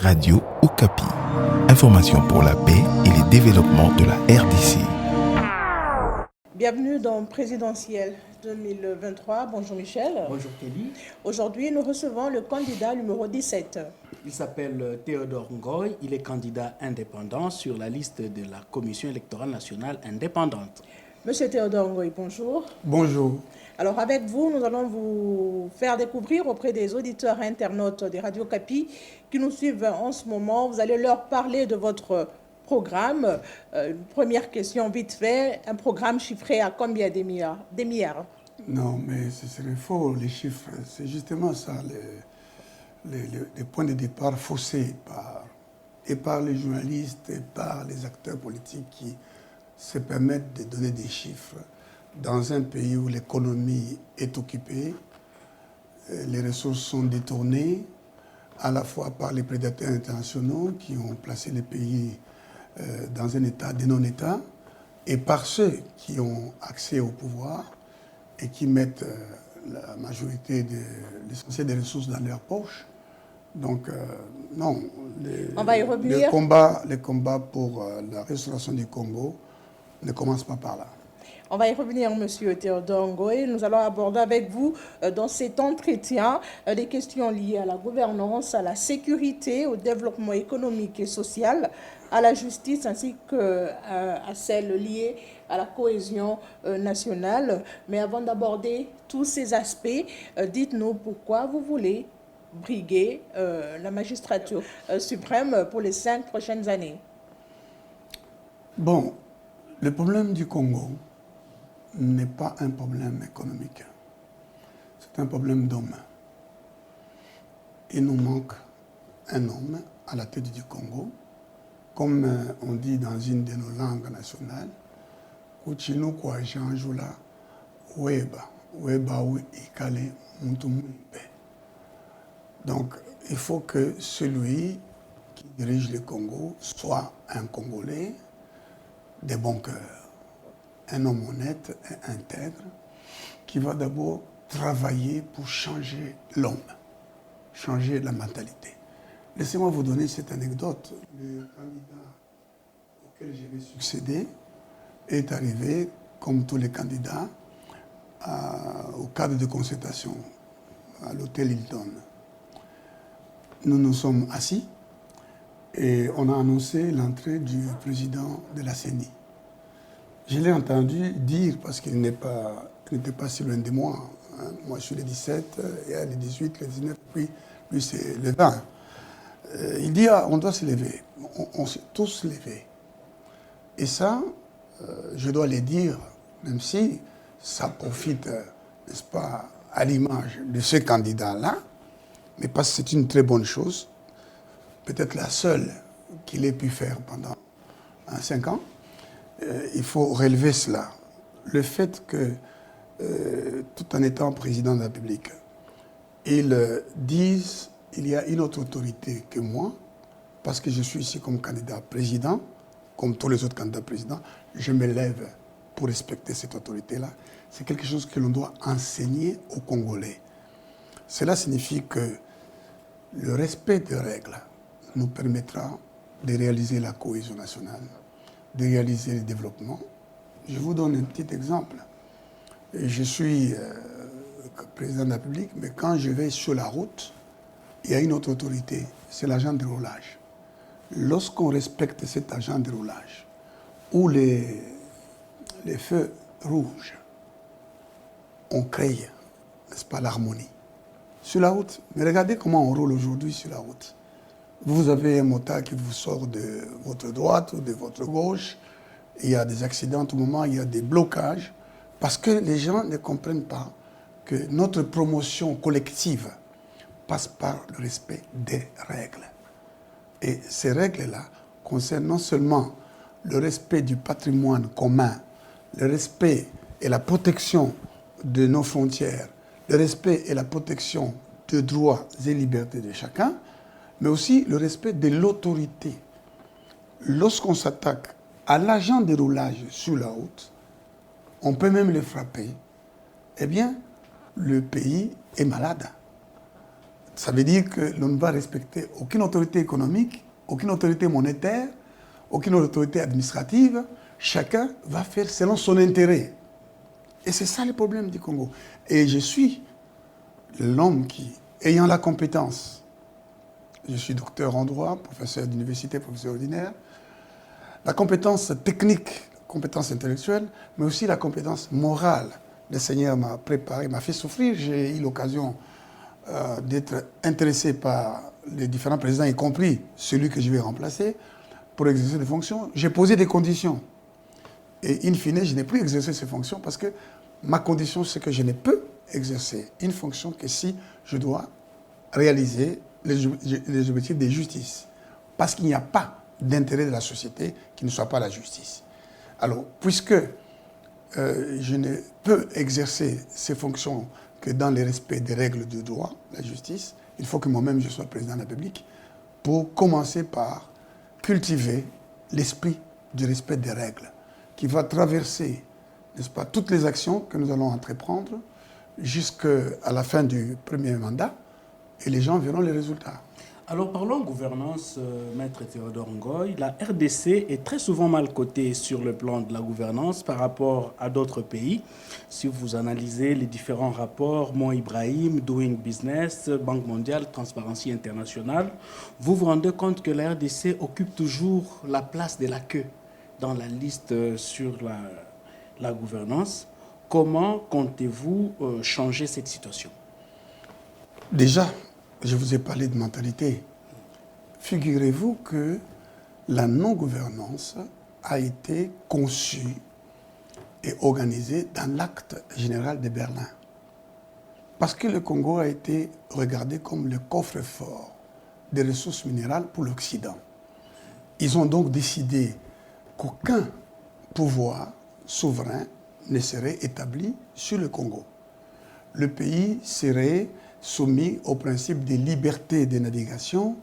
Radio Okapi. Information pour la paix et le développement de la RDC. Bienvenue dans Présidentiel 2023. Bonjour Michel. Bonjour Kelly. Aujourd'hui, nous recevons le candidat numéro 17. Il s'appelle Théodore Ngoy. Il est candidat indépendant sur la liste de la Commission électorale nationale indépendante. Monsieur Théodore Ngoy, bonjour. Bonjour. Alors avec vous, nous allons vous faire découvrir auprès des auditeurs et internautes des Radio Okapi qui nous suivent en ce moment. Vous allez leur parler de votre programme. Une première question vite fait. Un programme chiffré à combien des milliards? Non, mais ce serait faux, les chiffres. C'est justement ça, les points de départ faussés par les journalistes et par les acteurs politiques qui se permettent de donner des chiffres. Dans un pays où l'économie est occupée, les ressources sont détournées, à la fois par les prédateurs internationaux qui ont placé les pays dans un état de non-état, et par ceux qui ont accès au pouvoir et qui mettent la majorité l'essentiel des ressources dans leur poche. Donc, non, On va y revenir. les combats pour la restauration du Congo ne commencent pas par là. On va y revenir, Monsieur Théodore Ngoy. Nous allons aborder avec vous, dans cet entretien, des questions liées à la gouvernance, à la sécurité, au développement économique et social, à la justice, ainsi qu'à celles liées à la cohésion nationale. Mais avant d'aborder tous ces aspects, dites-nous pourquoi vous voulez briguer la magistrature suprême pour les 5 prochaines années. Bon, le problème du Congo n'est pas un problème économique. C'est un problème d'homme. Il nous manque un homme à la tête du Congo. Comme on dit dans une de nos langues nationales, Kuchinu kwa Jean-Joula, Weba, Weba ou Ikale, Mutumumpe. Donc, il faut que celui qui dirige le Congo soit un Congolais de bon cœur. Un homme honnête et intègre qui va d'abord travailler pour changer l'homme, changer la mentalité. Laissez-moi vous donner cette anecdote. Le candidat auquel je vais succéder est arrivé, comme tous les candidats, au cadre de concertation à l'hôtel Hilton. Nous nous sommes assis et on a annoncé l'entrée du président de la CENI. Je l'ai entendu dire, parce qu'il n'était pas si loin de moi. Hein. Moi, je suis le 17, il y a le 18, le 19, puis lui, c'est le 20. Il dit, on doit se lever. On s'est tous levés. Et ça, je dois le dire, même si ça profite, n'est-ce pas, à l'image de ce candidat-là, mais parce que c'est une très bonne chose, peut-être la seule qu'il ait pu faire pendant 5 ans. Il faut relever cela. Le fait que, tout en étant président de la République, ils disent qu'il y a une autre autorité que moi, parce que je suis ici comme candidat président, comme tous les autres candidats présidents, je me lève pour respecter cette autorité-là. C'est quelque chose que l'on doit enseigner aux Congolais. Cela signifie que le respect des règles nous permettra de réaliser la cohésion nationale, de réaliser le développement. Je vous donne un petit exemple. Je suis président de la République, mais quand je vais sur la route, il y a une autre autorité, c'est l'agent de roulage. Lorsqu'on respecte cet agent de roulage, où les feux rouges, on crée, n'est-ce pas, l'harmonie. Sur la route, mais regardez comment on roule aujourd'hui sur la route. Vous avez un motard qui vous sort de votre droite ou de votre gauche. Il y a des accidents à tout moment, il y a des blocages. Parce que les gens ne comprennent pas que notre promotion collective passe par le respect des règles. Et ces règles-là concernent non seulement le respect du patrimoine commun, le respect et la protection de nos frontières, le respect et la protection des droits et libertés de chacun, mais aussi le respect de l'autorité. Lorsqu'on s'attaque à l'agent de roulage sur la route, on peut même le frapper, eh bien, le pays est malade. Ça veut dire que l'on ne va respecter aucune autorité économique, aucune autorité monétaire, aucune autorité administrative. Chacun va faire selon son intérêt. Et c'est ça le problème du Congo. Et je suis l'homme qui, ayant la compétence, je suis docteur en droit, professeur d'université, professeur ordinaire, la compétence technique, compétence intellectuelle, mais aussi la compétence morale. Le Seigneur m'a préparé, m'a fait souffrir. J'ai eu l'occasion d'être intéressé par les différents présidents, y compris celui que je vais remplacer, pour exercer des fonctions. J'ai posé des conditions. Et in fine, je n'ai plus exercé ces fonctions parce que ma condition, c'est que je ne peux exercer une fonction que si je dois réaliser les objectifs de justice. Parce qu'il n'y a pas d'intérêt de la société qui ne soit pas la justice. Alors, puisque je ne peux exercer ces fonctions que dans le respect des règles du droit, la justice, il faut que moi-même je sois président de la République pour commencer par cultiver l'esprit du respect des règles qui va traverser, n'est-ce pas, toutes les actions que nous allons entreprendre jusqu'à la fin du premier mandat et les gens verront les résultats. Alors parlons gouvernance, Maître Théodore Ngoy. La RDC est très souvent mal cotée sur le plan de la gouvernance par rapport à d'autres pays. Si vous analysez les différents rapports, Mo Ibrahim, Doing Business, Banque mondiale, Transparency International, vous vous rendez compte que la RDC occupe toujours la place de la queue dans la liste sur la gouvernance. Comment comptez-vous changer cette situation? Déjà, je vous ai parlé de mentalité. Figurez-vous que la non-gouvernance a été conçue et organisée dans l'acte général de Berlin. Parce que le Congo a été regardé comme le coffre-fort des ressources minérales pour l'Occident. Ils ont donc décidé qu'aucun pouvoir souverain ne serait établi sur le Congo. Le pays serait soumis au principe de liberté de navigation,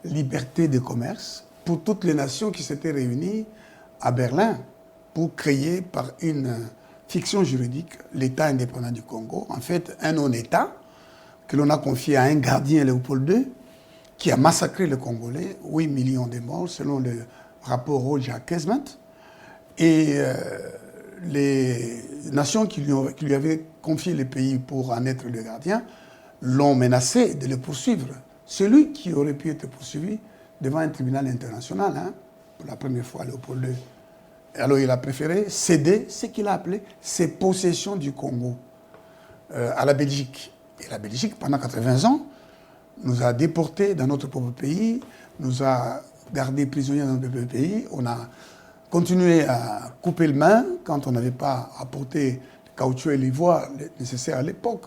liberté de commerce, pour toutes les nations qui s'étaient réunies à Berlin pour créer par une fiction juridique l'État indépendant du Congo. En fait, un non-État que l'on a confié à un gardien, Léopold II, qui a massacré les Congolais, 8 millions de morts selon le rapport Roja Kesmet. Et les nations qui lui avaient confié le pays pour en être le gardien l'ont menacé de le poursuivre. Celui qui aurait pu être poursuivi devant un tribunal international, pour la première fois, Léopold II. Alors il a préféré céder ce qu'il a appelé ses possessions du Congo à la Belgique. Et la Belgique, pendant 80 ans, nous a déportés dans notre propre pays, nous a gardés prisonniers dans notre propre pays. On a continué à couper le main quand on n'avait pas apporté le caoutchouc et l'ivoire nécessaires à l'époque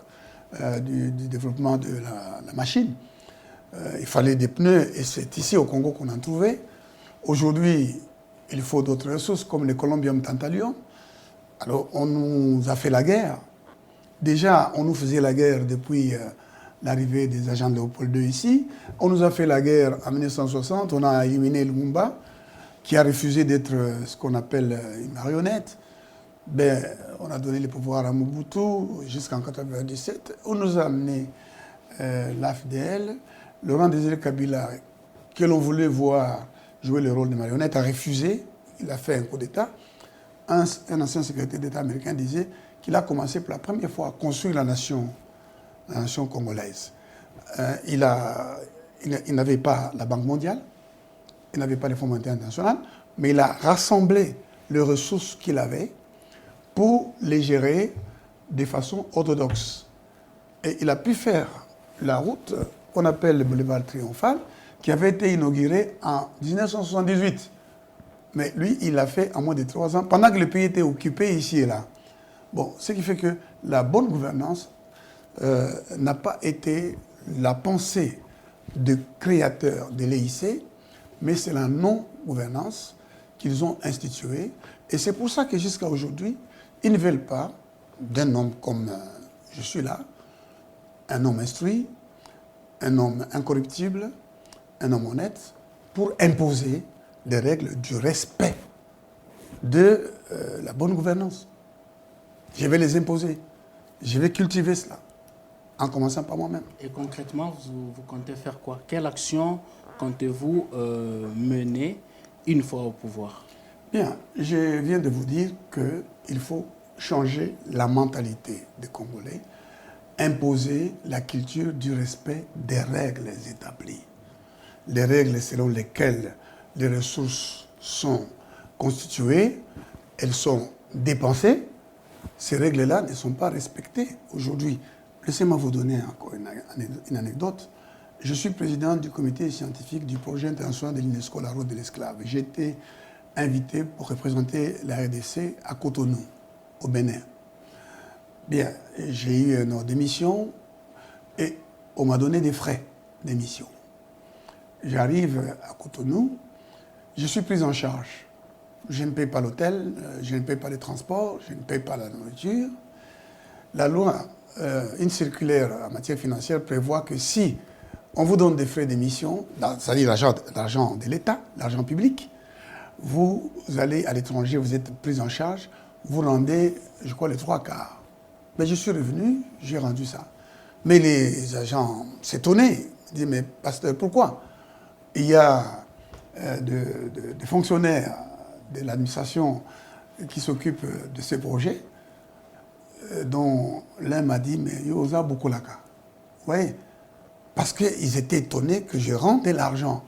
du développement de la machine. Il fallait des pneus et c'est ici au Congo qu'on en trouvait. Aujourd'hui, il faut d'autres ressources comme le columbium tantalum. Alors on nous a fait la guerre. Déjà, on nous faisait la guerre depuis l'arrivée des agents de Léopold II ici. On nous a fait la guerre en 1960. On a éliminé Lumumba, qui a refusé d'être ce qu'on appelle une marionnette. On a donné le pouvoir à Mobutu jusqu'en 1997. On nous a amené l'AFDL. Laurent Désiré Kabila, que l'on voulait voir jouer le rôle de marionnette, a refusé. Il a fait un coup d'État. Un ancien secrétaire d'État américain disait qu'il a commencé pour la première fois à construire la nation congolaise. Il n'avait pas la Banque mondiale, il n'avait pas les Fonds monétaires internationaux, mais il a rassemblé les ressources qu'il avait pour les gérer de façon orthodoxe. Et il a pu faire la route qu'on appelle le boulevard triomphal, qui avait été inauguré en 1978. Mais lui, il l'a fait en moins de 3 ans, pendant que le pays était occupé ici et là. Bon, ce qui fait que la bonne gouvernance n'a pas été la pensée de créateurs de l'EIC, mais c'est la non-gouvernance qu'ils ont instituée. Et c'est pour ça que jusqu'à aujourd'hui, ils ne veulent pas d'un homme comme je suis là, un homme instruit, un homme incorruptible, un homme honnête, pour imposer des règles du respect de la bonne gouvernance. Je vais les imposer. Je vais cultiver cela en commençant par moi-même. Et concrètement, vous comptez faire quoi? Quelle action comptez-vous mener une fois au pouvoir? Bien, je viens de vous dire qu'il faut changer la mentalité des Congolais, imposer la culture du respect des règles établies. Les règles selon lesquelles les ressources sont constituées, elles sont dépensées. Ces règles-là ne sont pas respectées aujourd'hui. Laissez-moi vous donner encore une anecdote. Je suis président du comité scientifique du projet international de l'UNESCO, la route de l'esclave. J'ai été invité pour représenter la RDC à Cotonou, au Bénin. Bien, j'ai eu une ordre d'émission et on m'a donné des frais d'émission. J'arrive à Cotonou, je suis pris en charge. Je ne paye pas l'hôtel, je ne paye pas les transports, je ne paye pas la nourriture. La loi, une circulaire en matière financière prévoit que si on vous donne des frais d'émission, c'est-à-dire l'argent de l'État, l'argent public, vous allez à l'étranger, vous êtes pris en charge, vous rendez, je crois, les 3/4. Mais je suis revenu, j'ai rendu ça. Mais les agents s'étonnaient. Ils disaient, mais pasteur, pourquoi? Il y a des fonctionnaires de l'administration qui s'occupent de ces projets, dont l'un m'a dit, mais Yosa Bukulaka. Vous voyez? Parce qu'ils étaient étonnés que je rendais l'argent.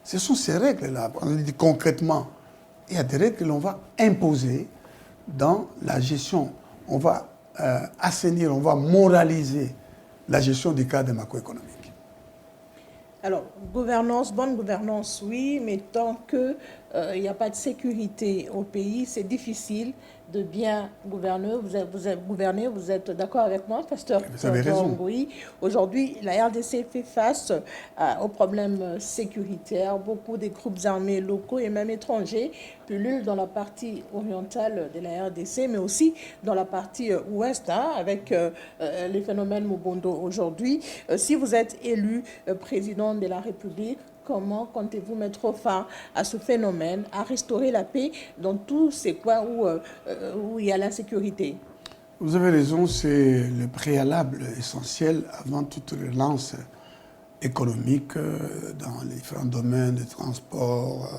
Ce sont ces règles-là. On dit concrètement, il y a des règles que l'on va imposer dans la gestion. On va assainir, on va moraliser la gestion du cadre macroéconomique. Alors, gouvernance, bonne gouvernance, oui, mais tant qu'il n'y a pas de sécurité au pays, c'est difficile de bien gouverner. Vous êtes d'accord avec moi, pasteur? Vous avez raison. Oui. Aujourd'hui, la RDC fait face aux problèmes sécuritaires. Beaucoup des groupes armés locaux et même étrangers pullulent dans la partie orientale de la RDC, mais aussi dans la partie ouest, avec les phénomènes Mobondo aujourd'hui. Si vous êtes élu président de la République, comment comptez-vous mettre fin à ce phénomène, à restaurer la paix dans tous ces coins où il y a l'insécurité? Vous avez raison, c'est le préalable essentiel avant toute relance économique dans les différents domaines de transport,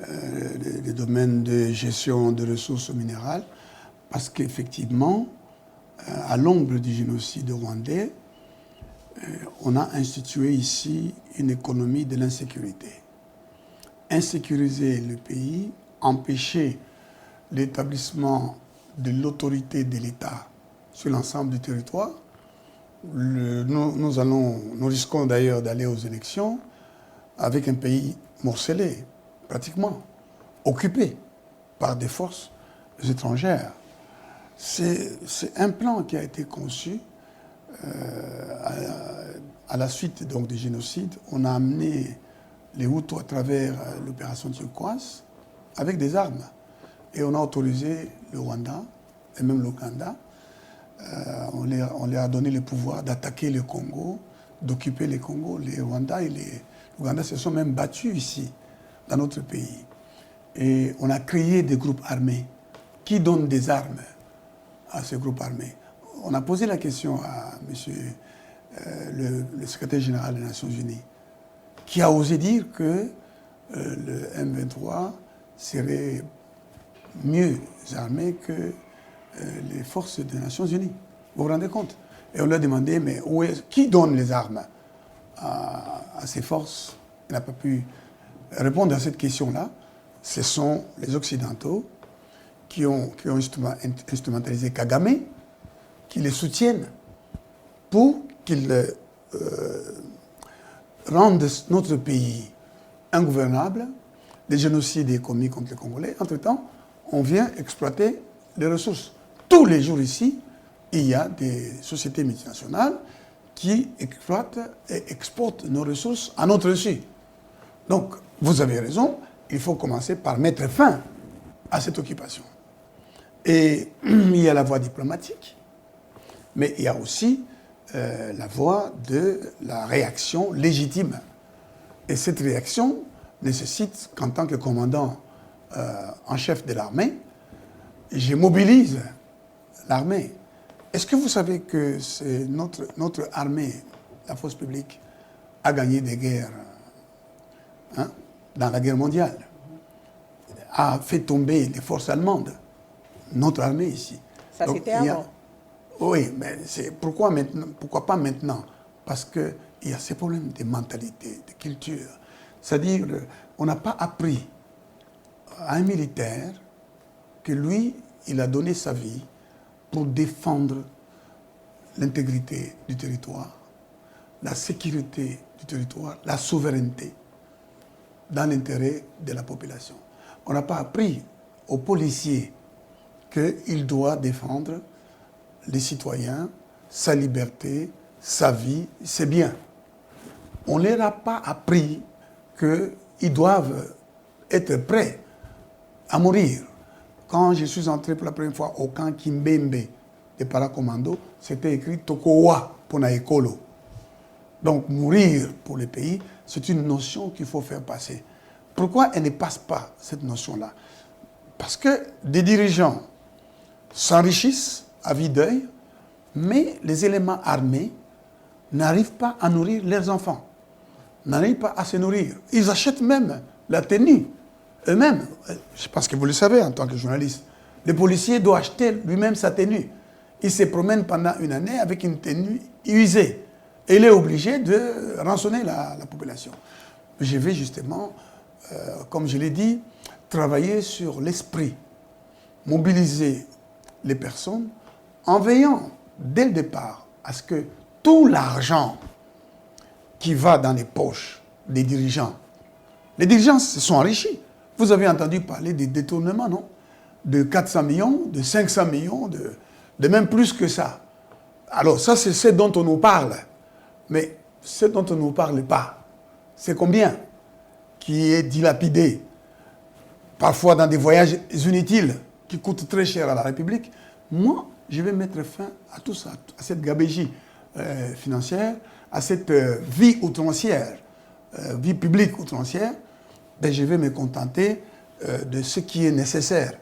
des domaines de gestion de ressources minérales, parce qu'effectivement, à l'ombre du génocide rwandais, on a institué ici une économie de l'insécurité. Insécuriser le pays, empêcher l'établissement de l'autorité de l'État sur l'ensemble du territoire. Nous risquons d'ailleurs d'aller aux élections avec un pays morcelé, pratiquement, occupé par des forces étrangères. C'est un plan qui a été conçu à la suite donc, du génocide. On a amené les Hutus à travers l'opération turquoise avec des armes. Et on a autorisé le Rwanda et même l'Ouganda. On leur a donné le pouvoir d'attaquer le Congo, d'occuper le Congo. Les Rwandais et les Ougandais se sont même battus ici, dans notre pays. Et on a créé des groupes armés qui donnent des armes à ces groupes armés. On a posé la question à monsieur le secrétaire général des Nations Unies, qui a osé dire que le M23 serait mieux armé que les forces des Nations Unies. Vous vous rendez compte? Et on lui a demandé, mais qui donne les armes à ces forces? Il n'a pas pu répondre à cette question-là. Ce sont les Occidentaux qui ont instrumentalisé Kagame, qui les soutiennent pour qu'ils rendent notre pays ingouvernable. Les génocides commis contre les Congolais. Entre-temps, on vient exploiter les ressources. Tous les jours ici, il y a des sociétés multinationales qui exploitent et exportent nos ressources à notre insu. Donc, vous avez raison, il faut commencer par mettre fin à cette occupation. Et il y a la voie diplomatique, mais il y a aussi la voie de la réaction légitime. Et cette réaction nécessite qu'en tant que commandant en chef de l'armée, je mobilise l'armée Est-ce que vous savez que c'est notre armée, la force publique, a gagné des guerres dans la guerre mondiale, a fait tomber les forces allemandes, notre armée ici. Ça, c'était avant. Oui, mais pourquoi pas maintenant? Parce qu'il y a ces problèmes de mentalité, de culture. C'est-à-dire, on n'a pas appris à un militaire que lui, il a donné sa vie pour défendre l'intégrité du territoire, la sécurité du territoire, la souveraineté, dans l'intérêt de la population. On n'a pas appris aux policiers qu'il doit défendre les citoyens, sa liberté, sa vie, ses biens. On ne leur a pas appris qu'ils doivent être prêts à mourir. Quand je suis entré pour la première fois au camp Kimbembe des paracommandos, c'était écrit Tokowa pour Naekolo. Donc mourir pour le pays, c'est une notion qu'il faut faire passer. Pourquoi elle ne passe pas, cette notion-là? Parce que des dirigeants s'enrichissent à vue d'œil, mais les éléments armés n'arrivent pas à nourrir leurs enfants, n'arrivent pas à se nourrir. Ils achètent même la tenue eux-mêmes. Je pense que vous le savez en tant que journaliste. Le policier doit acheter lui-même sa tenue. Il se promène pendant une année avec une tenue usée. Et il est obligé de rançonner la population. Je vais justement, comme je l'ai dit, travailler sur l'esprit, mobiliser les personnes en veillant dès le départ à ce que tout l'argent qui va dans les poches des dirigeants, les dirigeants se sont enrichis. Vous avez entendu parler des détournements, non? De 400 millions, de 500 millions, de même plus que ça. Alors ça, c'est ce dont on nous parle. Mais ce dont on ne nous parle pas, c'est combien qui est dilapidé, parfois dans des voyages inutiles qui coûtent très cher à la République. Moi, je vais mettre fin à tout ça, à cette gabégie financière, à cette vie outrancière, vie publique outrancière. Ben, je vais me contenter de ce qui est nécessaire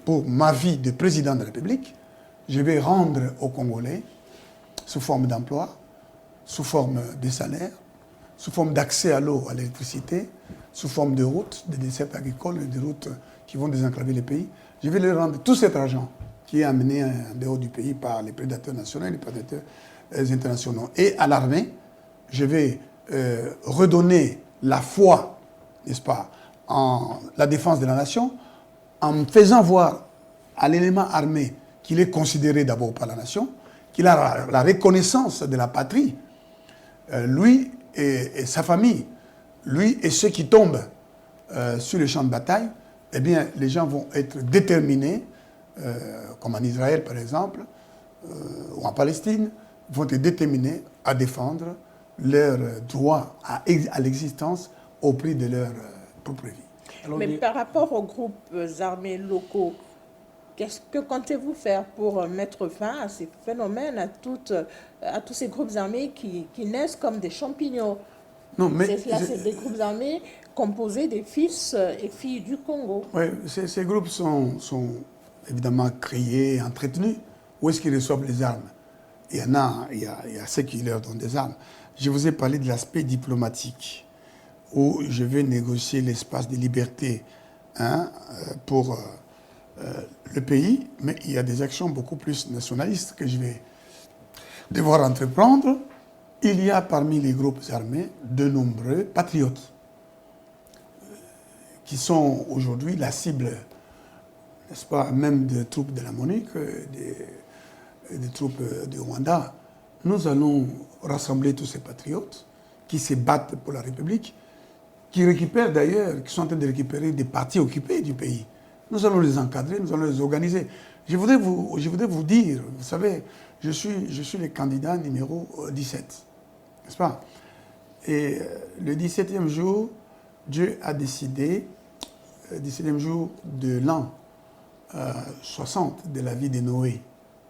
pour ma vie de président de la République. Je vais rendre aux Congolais, sous forme d'emploi, sous forme de salaire, sous forme d'accès à l'eau, à l'électricité, sous forme de routes, de dessertes agricoles, de routes qui vont désenclaver les pays. Je vais leur rendre tout cet argent qui est amené en dehors du pays par les prédateurs nationaux et les prédateurs internationaux. Et à l'armée, je vais redonner la foi, n'est-ce pas, en la défense de la nation, en faisant voir à l'élément armé qu'il est considéré d'abord par la nation, qu'il a la reconnaissance de la patrie, lui et sa famille, lui et ceux qui tombent sur le champ de bataille, eh bien, les gens vont être déterminés, comme en Israël par exemple, ou en Palestine, vont être déterminés à défendre leur droit à l'existence au prix de leur propre vie. Alors, Mais par rapport aux groupes armés locaux, qu'est-ce que comptez-vous faire pour mettre fin à ces phénomènes, à tous ces groupes armés qui naissent comme des champignons? Non, mais C'est des groupes armés composés des fils et filles du Congo. Oui, ces groupes sont évidemment créés, entretenus. Où est-ce qu'ils reçoivent les armes? Il y a ceux qui leur donnent des armes. Je vous ai parlé de l'aspect diplomatique, où je vais négocier l'espace de liberté pour le pays, mais il y a des actions beaucoup plus nationalistes que je vais devoir entreprendre. Il y a parmi les groupes armés de nombreux patriotes qui sont aujourd'hui la cible, n'est-ce pas, même des troupes de la MONUC, des troupes du Rwanda. Nous allons rassembler tous ces patriotes qui se battent pour la République, qui récupèrent d'ailleurs, qui sont en train de récupérer des parties occupées du pays. Nous allons les encadrer, nous allons les organiser. Je voudrais vous dire, vous savez, je suis le candidat numéro 17, n'est-ce pas? Et le 17e jour, Dieu a décidé, 17e jour de l'an 60 de la vie de Noé.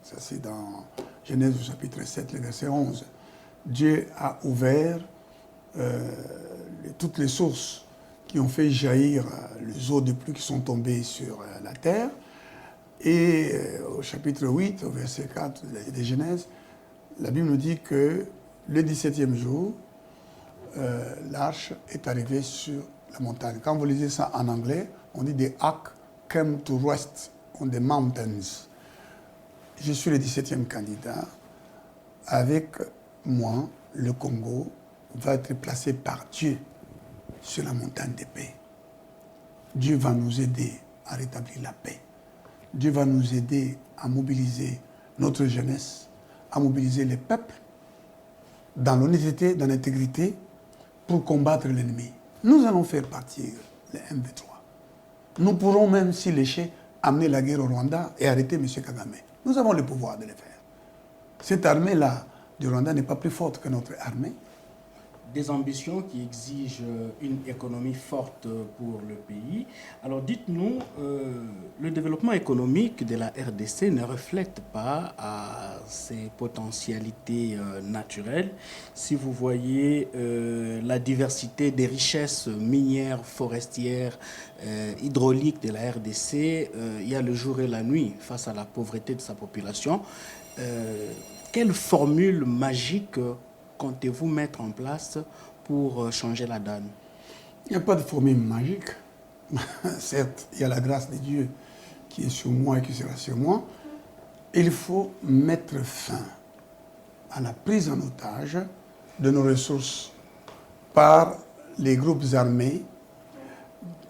Ça, c'est dans Genèse au chapitre 7, le verset 11. Dieu a ouvert toutes les sources qui ont fait jaillir les eaux de pluie qui sont tombées sur la terre. Et au chapitre 8, au verset 4 de Genèse, la Bible nous dit que le 17e jour, l'arche est arrivée sur la montagne. Quand vous lisez ça en anglais, on dit the ark came to rest on the mountains. Je suis le 17e candidat. Avec moi, le Congo va être placé par Dieu sur la montagne de paix. Dieu va nous aider à rétablir la paix. Dieu va nous aider à mobiliser notre jeunesse, à mobiliser les peuples dans l'honnêteté, dans l'intégrité, pour combattre l'ennemi. Nous allons faire partir les MV3. Nous pourrons même, si lécher, amener la guerre au Rwanda et arrêter M. Kagame. Nous avons le pouvoir de le faire. Cette armée-là du Rwanda n'est pas plus forte que notre armée. Des ambitions qui exigent une économie forte pour le pays. Alors dites-nous, le développement économique de la RDC ne reflète pas à ses potentialités naturelles. Si vous voyez la diversité des richesses minières, forestières, hydrauliques de la RDC, il y a le jour et la nuit face à la pauvreté de sa population. Quelle formule magique comptez-vous mettre en place pour changer la donne? Il n'y a pas de formule magique. Certes, il y a la grâce de Dieu qui est sur moi et qui sera sur moi. Il faut mettre fin à la prise en otage de nos ressources par les groupes armés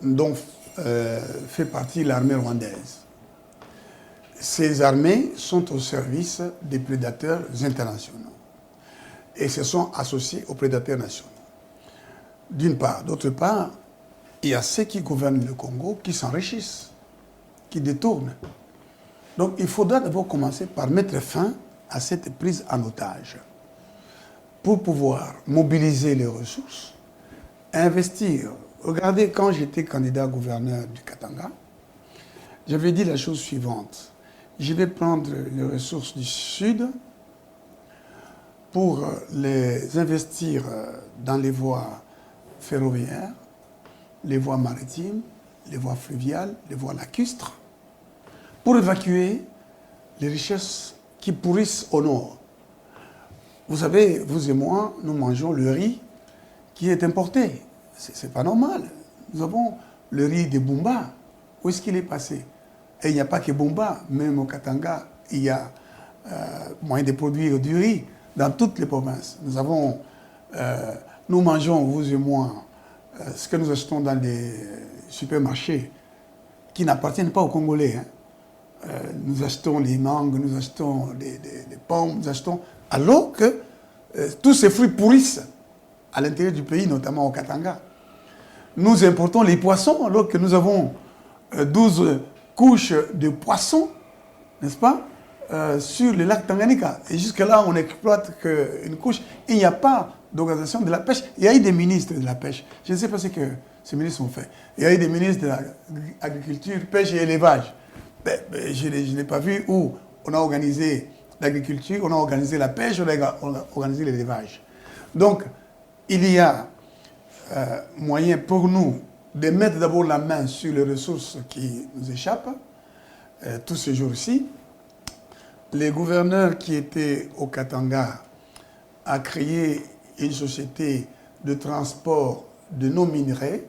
dont fait partie l'armée rwandaise. Ces armées sont au service des prédateurs internationaux et se sont associés aux prédateurs nationaux. D'une part. D'autre part, il y a ceux qui gouvernent le Congo qui s'enrichissent, qui détournent. Donc il faudra d'abord commencer par mettre fin à cette prise en otage pour pouvoir mobiliser les ressources, investir. Regardez, quand j'étais candidat gouverneur du Katanga, j'avais dit la chose suivante. Je vais prendre les ressources du Sud pour les investir dans les voies ferroviaires, les voies maritimes, les voies fluviales, les voies lacustres, pour évacuer les richesses qui pourrissent au nord. Vous savez, vous et moi, nous mangeons le riz qui est importé. C'est pas normal. Nous avons le riz de Bumba. Où est-ce qu'il est passé? Et il n'y a pas que Bumba, même au Katanga, il y a moyen de produire du riz dans toutes les provinces. Nous mangeons, vous et moi, ce que nous achetons dans les supermarchés qui n'appartiennent pas aux Congolais. Nous achetons les mangues, nous achetons les pommes, nous achetons... Alors que tous ces fruits pourrissent à l'intérieur du pays, notamment au Katanga. Nous importons les poissons alors que nous avons 12 couches de poissons, n'est-ce pas, sur le lac Tanganyika. Et jusque-là, on n'exploite qu'une couche. Il n'y a pas d'organisation de la pêche. Il y a eu des ministres de la pêche. Je ne sais pas ce que ces ministres ont fait. Il y a eu des ministres de l'agriculture, pêche et élevage. Je n'ai pas vu où on a organisé l'agriculture, on a organisé la pêche, on a organisé l'élevage. Donc, il y a moyen pour nous de mettre d'abord la main sur les ressources qui nous échappent, tous ces jours-ci. Les gouverneurs qui étaient au Katanga ont créé une société de transport de nos minerais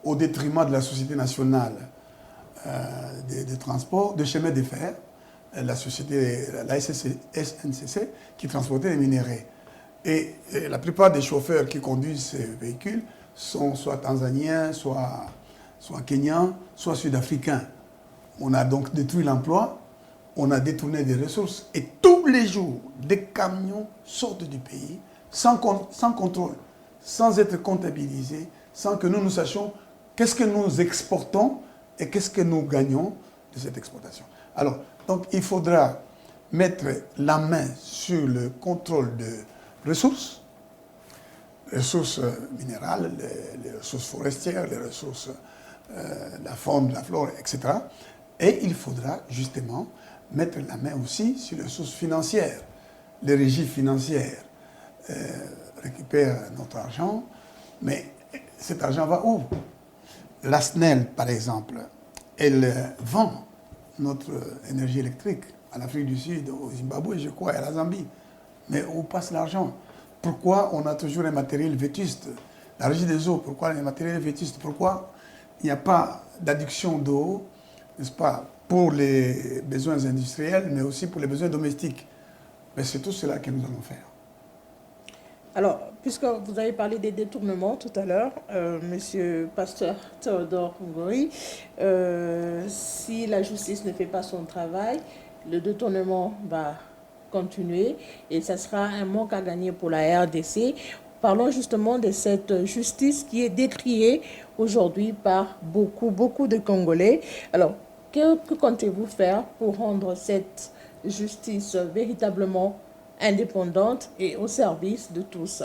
au détriment de la Société nationale de transport, de chemin de fer, la société, la SNCC, qui transportait les minéraux. Et la plupart des chauffeurs qui conduisent ces véhicules sont soit tanzaniens, soit kenyans, soit sud-africains. On a donc détruit l'emploi, on a détourné des ressources. Et tous les jours, des camions sortent du pays sans contrôle, sans être comptabilisés, sans que nous sachions qu'est-ce que nous exportons et qu'est-ce que nous gagnons de cette exportation. Alors, donc, il faudra mettre la main sur le contrôle de ressources minérales, les ressources forestières, les ressources, la faune, la flore, etc. Et il faudra justement mettre la main aussi sur les ressources financières. Les régies financières récupèrent notre argent, mais cet argent va où? La SNEL, par exemple, elle vend notre énergie électrique à l'Afrique du Sud, au Zimbabwe, je crois, et à la Zambie. Mais où passe l'argent? Pourquoi on a toujours un matériel vétuste? La régie des eaux, pourquoi les matériels vétustes? Pourquoi il n'y a pas d'adduction d'eau, n'est-ce pas, pour les besoins industriels, mais aussi pour les besoins domestiques? Mais c'est tout cela que nous allons faire. Alors, puisque vous avez parlé des détournements tout à l'heure, Monsieur Pasteur Théodore Ngoï, si la justice ne fait pas son travail, le détournement va continuer et ça sera un manque à gagner pour la RDC. Parlons justement de cette justice qui est décriée aujourd'hui par beaucoup de Congolais. Alors, que comptez-vous faire pour rendre cette justice véritablement indépendante et au service de tous?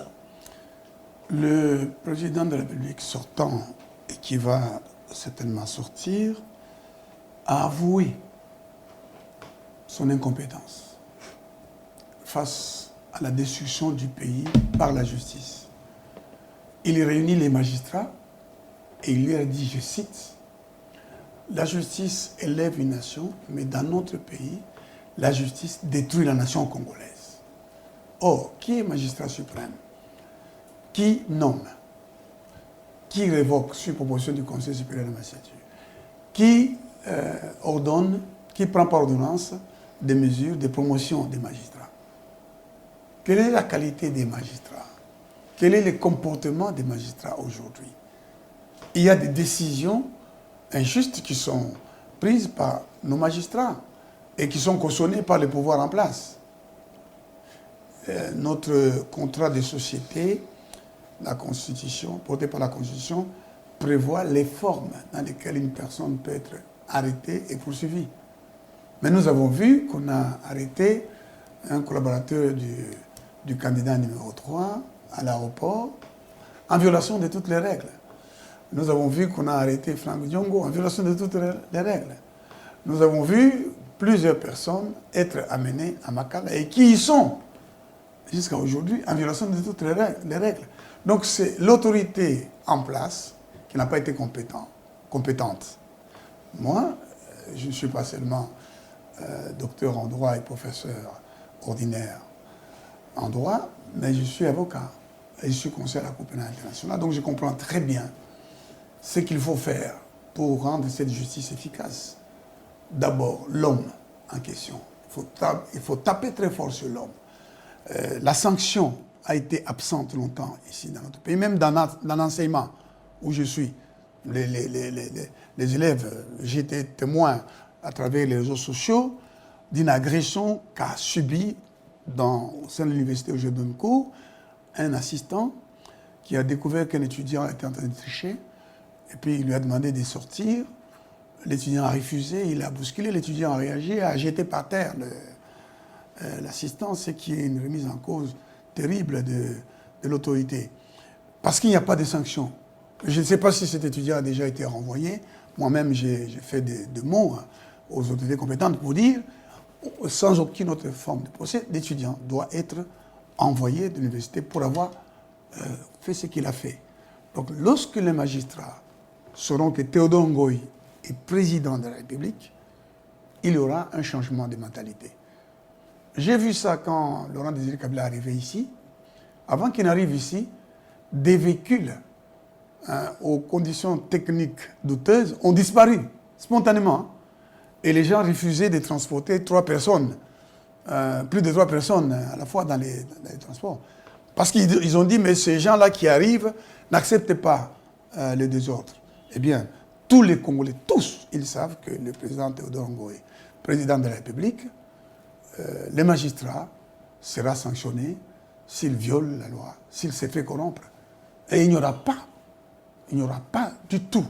Le président de la République sortant, et qui va certainement sortir, a avoué son incompétence face à la destruction du pays par la justice. Il réunit les magistrats et il leur dit, je cite, « La justice élève une nation, mais dans notre pays, la justice détruit la nation congolaise. » Or, qui est magistrat suprême? Qui nomme? Qui révoque sur proposition du Conseil supérieur de la magistrature? Qui ordonne, qui prend par ordonnance des mesures de promotion des magistrats? Quelle est la qualité des magistrats? Quel est le comportement des magistrats aujourd'hui? Il y a des décisions injustes qui sont prises par nos magistrats et qui sont cautionnées par les pouvoirs en place. Notre contrat de société, la Constitution, porté par la Constitution, prévoit les formes dans lesquelles une personne peut être arrêtée et poursuivie. Mais nous avons vu qu'on a arrêté un collaborateur du candidat numéro 3 à l'aéroport en violation de toutes les règles. Nous avons vu qu'on a arrêté Franck Diongo en violation de toutes les règles. Nous avons vu plusieurs personnes être amenées à Makala et qui y sont jusqu'à aujourd'hui en violation de toutes les règles. Donc c'est l'autorité en place qui n'a pas été compétente. Moi, je ne suis pas seulement docteur en droit et professeur ordinaire en droit, mais je suis avocat et je suis conseiller à la Cour pénale internationale. Donc je comprends très bien ce qu'il faut faire pour rendre cette justice efficace. D'abord, l'homme en question. Il faut taper très fort sur l'homme. La sanction a été absente longtemps ici dans notre pays, même dans l'enseignement où je suis. Les élèves, j'étais témoin à travers les réseaux sociaux d'une agression qu'a subie au sein de l'université où je donne cours un assistant qui a découvert qu'un étudiant était en train de tricher et puis il lui a demandé de sortir. L'étudiant a refusé, il a bousculé, l'étudiant a réagi, a jeté par terre l'assistant, ce qui est une remise en cause terrible de l'autorité. Parce qu'il n'y a pas de sanctions. Je ne sais pas si cet étudiant a déjà été renvoyé. Moi-même, j'ai fait des mots aux autorités compétentes pour dire, sans aucune autre forme de procès, l'étudiant doit être envoyé de l'université pour avoir fait ce qu'il a fait. Donc, lorsque les magistrats sauront que Théodore Ngoï est président de la République, il y aura un changement de mentalité. J'ai vu ça quand Laurent Désiré Kabila est arrivé ici. Avant qu'il n'arrive ici, des véhicules aux conditions techniques douteuses ont disparu spontanément. Et les gens refusaient de transporter 3 personnes, plus de 3 personnes à la fois dans les transports. Parce qu'ils ont dit, mais ces gens-là qui arrivent n'acceptent pas le désordre. Eh bien, tous les Congolais, tous, ils savent que le président Théodore Ngoï, président de la République, les magistrats sera sanctionné s'il viole la loi, s'il s'est fait corrompre. Et il n'y aura pas du tout,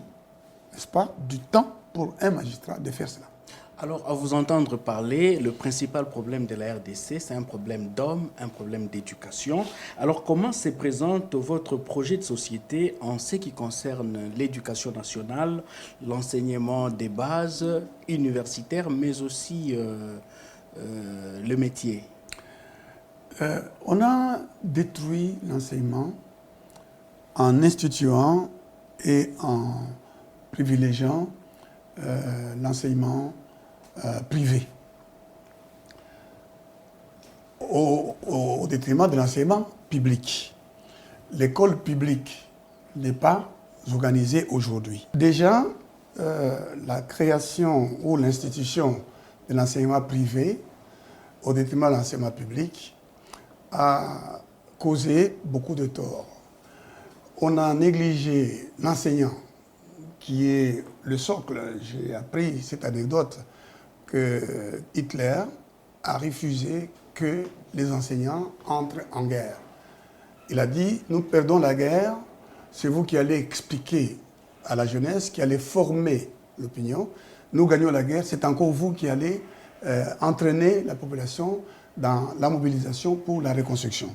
n'est-ce pas, du temps pour un magistrat de faire cela. Alors, à vous entendre parler, le principal problème de la RDC, c'est un problème d'hommes, un problème d'éducation. Alors, comment se présente votre projet de société en ce qui concerne l'éducation nationale, l'enseignement des bases universitaires, mais aussi le métier? On a détruit l'enseignement en instituant et en privilégiant l'enseignement privé, au détriment de l'enseignement public. L'école publique n'est pas organisée aujourd'hui. Déjà, la création ou l'institution de l'enseignement privé au détriment de l'enseignement public a causé beaucoup de torts. On a négligé l'enseignant, qui est le socle. J'ai appris cette anecdote que Hitler a refusé que les enseignants entrent en guerre. Il a dit, nous perdons la guerre, c'est vous qui allez expliquer à la jeunesse, qui allez former l'opinion. Nous gagnons la guerre, c'est encore vous qui allez entraîner la population dans la mobilisation pour la reconstruction.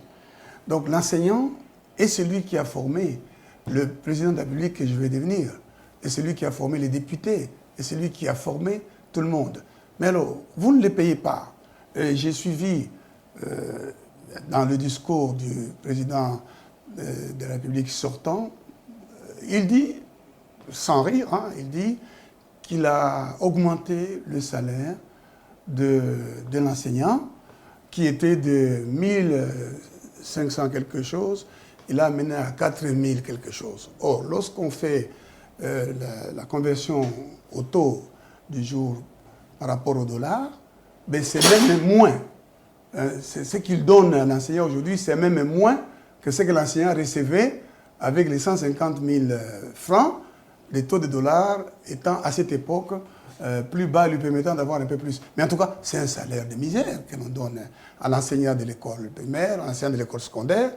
Donc l'enseignant est celui qui a formé le président de la République que je vais devenir, et celui qui a formé les députés, et celui qui a formé tout le monde. Mais alors, vous ne les payez pas. J'ai suivi dans le discours du président de la République sortant, il dit, sans rire, hein, il dit qu'il a augmenté le salaire de l'enseignant, qui était de 1500 quelque chose, il a amené à 4000 quelque chose. Or, lorsqu'on fait la conversion au taux du jour par rapport au dollar, ben c'est même moins. Ce qu'il donne à l'enseignant aujourd'hui, c'est même moins que ce que l'enseignant recevait avec les 150 000 francs, les taux de dollars étant à cette époque plus bas, lui permettant d'avoir un peu plus. Mais en tout cas, c'est un salaire de misère que l'on donne à l'enseignant de l'école primaire, à l'enseignant de l'école secondaire.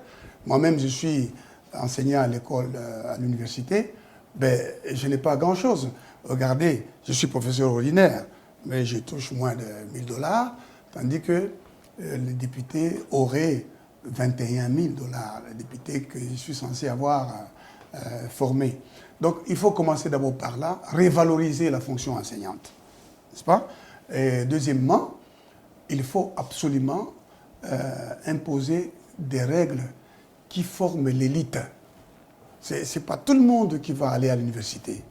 Moi-même, je suis enseignant à l'école, à l'université. Ben, je n'ai pas grand-chose. Regardez, je suis professeur ordinaire, mais je touche moins de 1000 dollars, tandis que les députés auraient 21 000 dollars, les députés que je suis censé avoir formés. Donc, il faut commencer d'abord par là, revaloriser la fonction enseignante, n'est-ce pas? Et deuxièmement, il faut absolument imposer des règles qui forment l'élite. Ce n'est pas tout le monde qui va aller à l'université.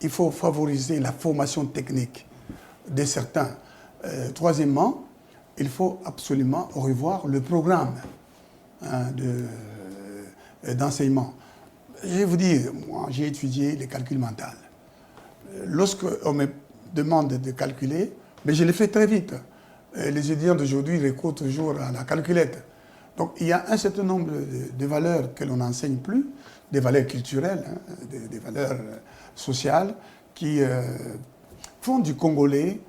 Il faut favoriser la formation technique de certains. Troisièmement, il faut absolument revoir le programme d'enseignement. Je vais vous dire, moi, j'ai étudié les calculs mentaux. Lorsqu'on me demande de calculer, mais je le fais très vite. Les étudiants d'aujourd'hui recourent toujours à la calculette. Donc, il y a un certain nombre de valeurs que l'on n'enseigne plus, des valeurs culturelles, hein, des valeurs sociales, qui font du Congolais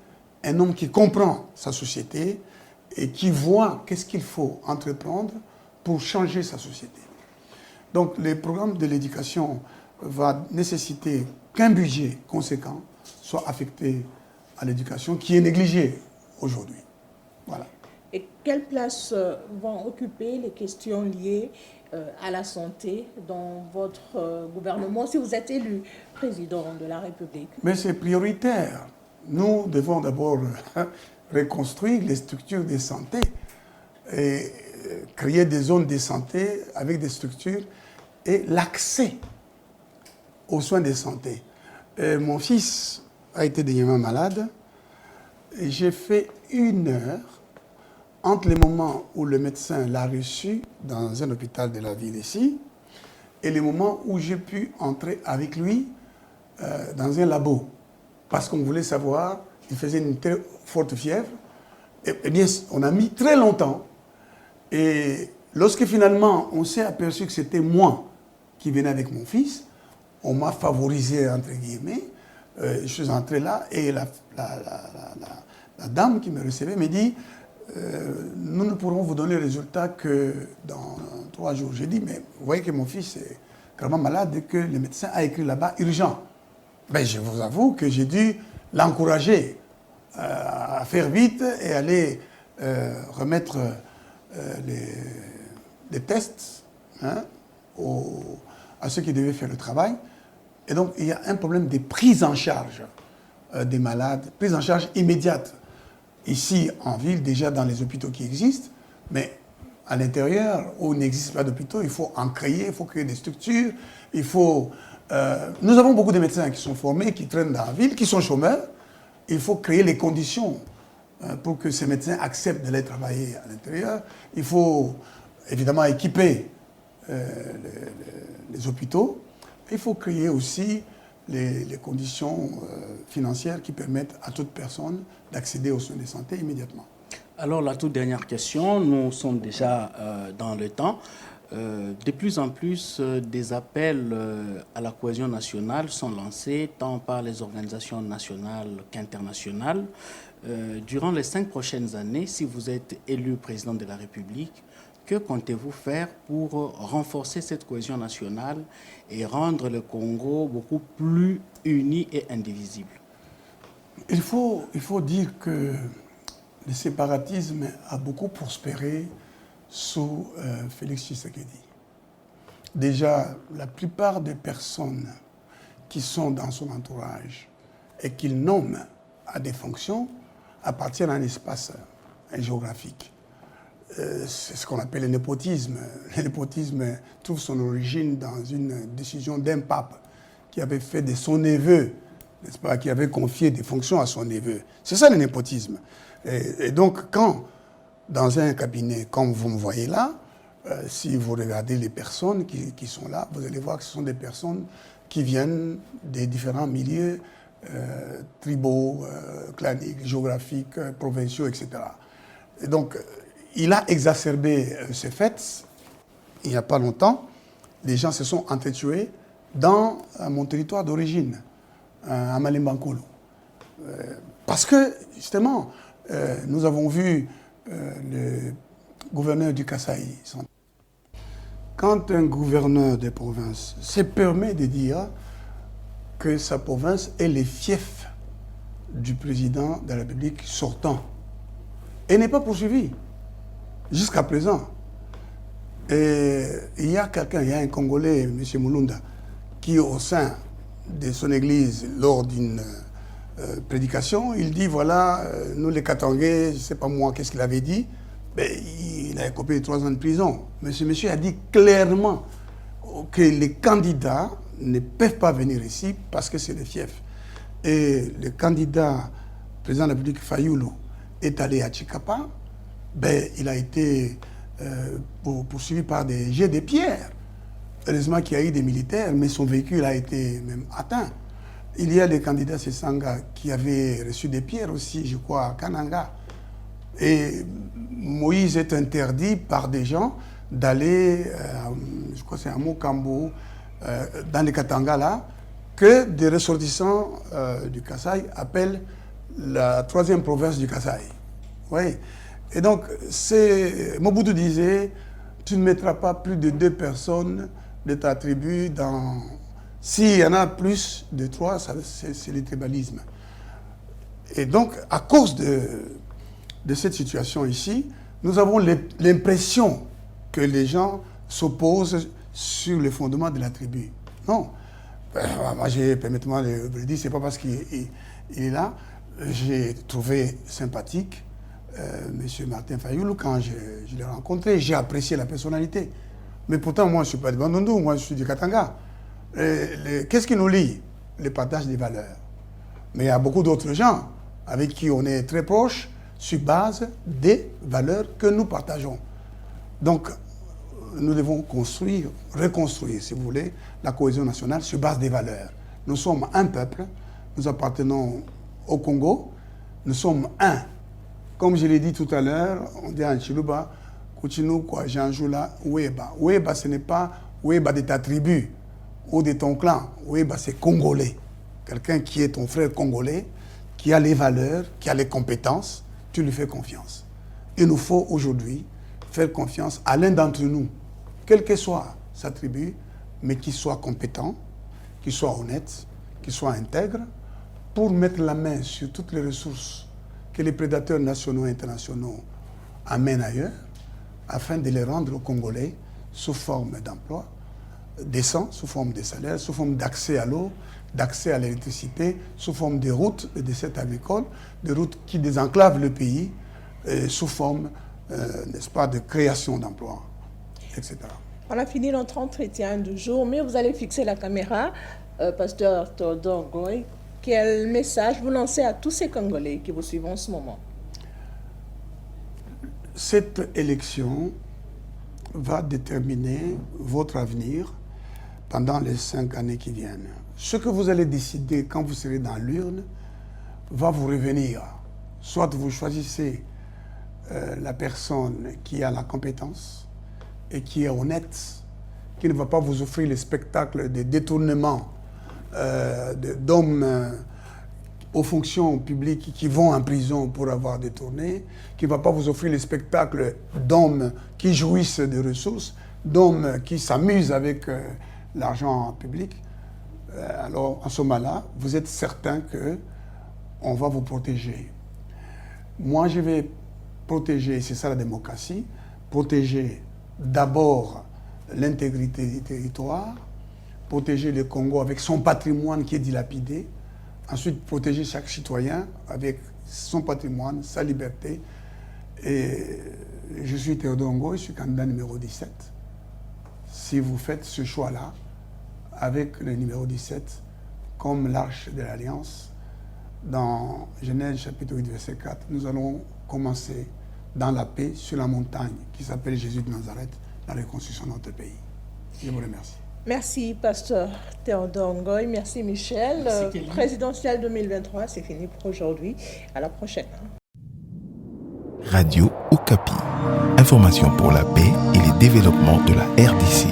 un homme qui comprend sa société et qui voit qu'est-ce qu'il faut entreprendre pour changer sa société. Donc, les programmes de l'éducation vont nécessiter qu'un budget conséquent soit affecté à l'éducation qui est négligée aujourd'hui. Voilà. Et quelle place vont occuper les questions liées à la santé dans votre gouvernement si vous êtes élu président de la République? Mais c'est prioritaire. Nous devons d'abord reconstruire les structures de santé et créer des zones de santé avec des structures et l'accès aux soins de santé. Mon fils a été dernièrement malade et j'ai fait 1 heure entre le moment où le médecin l'a reçu dans un hôpital de la ville ici et le moment où j'ai pu entrer avec lui dans un labo. Parce qu'on voulait savoir, il faisait une très forte fièvre. Et bien, on a mis très longtemps. Et lorsque finalement, on s'est aperçu que c'était moi qui venais avec mon fils, on m'a favorisé, entre guillemets. Je suis entré là et la dame qui me recevait me dit nous ne pourrons vous donner le résultat que dans 3 jours. J'ai dit, mais vous voyez que mon fils est vraiment malade et que le médecin a écrit là-bas urgent. Ben, je vous avoue que j'ai dû l'encourager à faire vite et aller remettre les tests hein, à ceux qui devaient faire le travail. Et donc, il y a un problème de prise en charge des malades, prise en charge immédiate. Ici, en ville, déjà dans les hôpitaux qui existent, mais à l'intérieur, où il n'existe pas d'hôpitaux, il faut en créer, il faut créer des structures, il faut... nous avons beaucoup de médecins qui sont formés, qui traînent dans la ville, qui sont chômeurs. il faut créer les conditions pour que ces médecins acceptent d'aller travailler à l'intérieur. Il faut évidemment équiper les hôpitaux. Il faut créer aussi les conditions financières qui permettent à toute personne d'accéder aux soins de santé immédiatement. Alors, la toute dernière question, nous sommes déjà dans le temps. De plus en plus, des appels à la cohésion nationale sont lancés tant par les organisations nationales qu'internationales. Durant les 5 prochaines années, si vous êtes élu président de la République, que comptez-vous faire pour renforcer cette cohésion nationale et rendre le Congo beaucoup plus uni et indivisible? Il faut dire que le séparatisme a beaucoup prospéré sous Félix Tshisekedi. Déjà, la plupart des personnes qui sont dans son entourage et qu'il nomme à des fonctions appartiennent à un espace géographique. C'est ce qu'on appelle le népotisme. Le népotisme trouve son origine dans une décision d'un pape qui avait fait de son neveu, n'est-ce pas, qui avait confié des fonctions à son neveu. C'est ça le népotisme. Et donc, quand, dans un cabinet, comme vous me voyez là, si vous regardez les personnes qui sont là, vous allez voir que ce sont des personnes qui viennent des différents milieux tribaux, claniques, géographiques, provinciaux, etc. Et donc, il a exacerbé ces faits. Il n'y a pas longtemps, les gens se sont entretués dans mon territoire d'origine, à Malembankolo. Parce que, justement, nous avons vu le gouverneur du Kasaï. Quand un gouverneur de province se permet de dire que sa province est le fief du président de la République sortant et n'est pas poursuivi jusqu'à présent. Et il y a un Congolais, M. Mulunda, qui au sein de son église, lors d'une prédication, il dit, voilà, nous les Katangais, je ne sais pas moi qu'est-ce qu'il avait dit, mais il a écopé de 3 ans de prison. Mais ce monsieur a dit clairement que les candidats ne peuvent pas venir ici parce que c'est le fief. Et le candidat président de la République, Fayoulou, est allé à Chikapa, il a été poursuivi par des jets de pierres. Heureusement qu'il y a eu des militaires, mais son véhicule a été même atteint. Il y a des candidats Sessanga qui avaient reçu des pierres aussi, je crois, à Kananga. Et Moïse est interdit par des gens d'aller, je crois que c'est à Mokambo, dans les Katanga là, que des ressortissants du Kasaï appellent la 3e province du Kasaï. Oui. Et donc, Mobutu disait, tu ne mettras pas plus de 2 personnes de ta tribu dans... S'il y en a plus de 3, c'est le tribalisme. Et donc, à cause de cette situation ici, nous avons l'impression que les gens s'opposent sur le fondement de la tribu. Non. Moi, permettez-moi de le dire, ce n'est pas parce qu'il est là. J'ai trouvé sympathique M. Martin Fayoulou quand je l'ai rencontré. J'ai apprécié la personnalité. Mais pourtant, moi, je ne suis pas de Bandundu, moi, je suis du Katanga. Qu'est-ce qui nous lie? Le partage des valeurs. Mais il y a beaucoup d'autres gens avec qui on est très proches sur base des valeurs que nous partageons. Donc, nous devons reconstruire, si vous voulez, la cohésion nationale sur base des valeurs. Nous sommes un peuple, nous appartenons au Congo, nous sommes un. Comme je l'ai dit tout à l'heure, on dit en Chiluba, Kuchinu, Janjula, Weba. Weba, ce n'est pas Weba de ta tribu ou de ton clan. Weba, c'est Congolais. Quelqu'un qui est ton frère congolais, qui a les valeurs, qui a les compétences, tu lui fais confiance. Il nous faut aujourd'hui faire confiance à l'un d'entre nous, quelle que soit sa tribu, mais qui soit compétent, qui soit honnête, qui soit intègre, pour mettre la main sur toutes les ressources que les prédateurs nationaux et internationaux amènent ailleurs, afin de les rendre aux Congolais sous forme d'emploi décent, sous forme de salaire, sous forme d'accès à l'eau, d'accès à l'électricité, sous forme de routes et de cette agricole, de routes qui désenclavent le pays, sous forme, n'est-ce pas, de création d'emplois, etc. On a fini notre entretien du jour, mais vous allez fixer la caméra, Pasteur Théodore Ngoy. Quel message vous lancez à tous ces Congolais qui vous suivent en ce moment? Cette élection va déterminer votre avenir pendant les 5 années qui viennent. Ce que vous allez décider quand vous serez dans l'urne va vous revenir. Soit vous choisissez la personne qui a la compétence et qui est honnête, qui ne va pas vous offrir le spectacle de détournement d'hommes aux fonctions publiques qui vont en prison pour avoir détourné, qui ne va pas vous offrir le spectacle d'hommes qui jouissent des ressources, d'hommes qui s'amusent avec l'argent public. Alors, à ce moment-là, vous êtes certain qu'on va vous protéger. Moi, je vais protéger, c'est ça la démocratie, protéger d'abord l'intégrité du territoire, protéger le Congo avec son patrimoine qui est dilapidé, ensuite protéger chaque citoyen avec son patrimoine, sa liberté. Et je suis Théodore Ngoy, je suis candidat numéro 17. Si vous faites ce choix-là, avec le numéro 17, comme l'arche de l'Alliance, dans Genèse chapitre 8, verset 4, nous allons commencer dans la paix sur la montagne qui s'appelle Jésus de Nazareth, la reconstruction de notre pays. Je vous remercie. Merci, pasteur Théodore Ngoy. Merci, Michel. Merci, Présidentielle 2023, c'est fini pour aujourd'hui. À la prochaine. Radio Okapi. Information pour la paix et le développement de la RDC.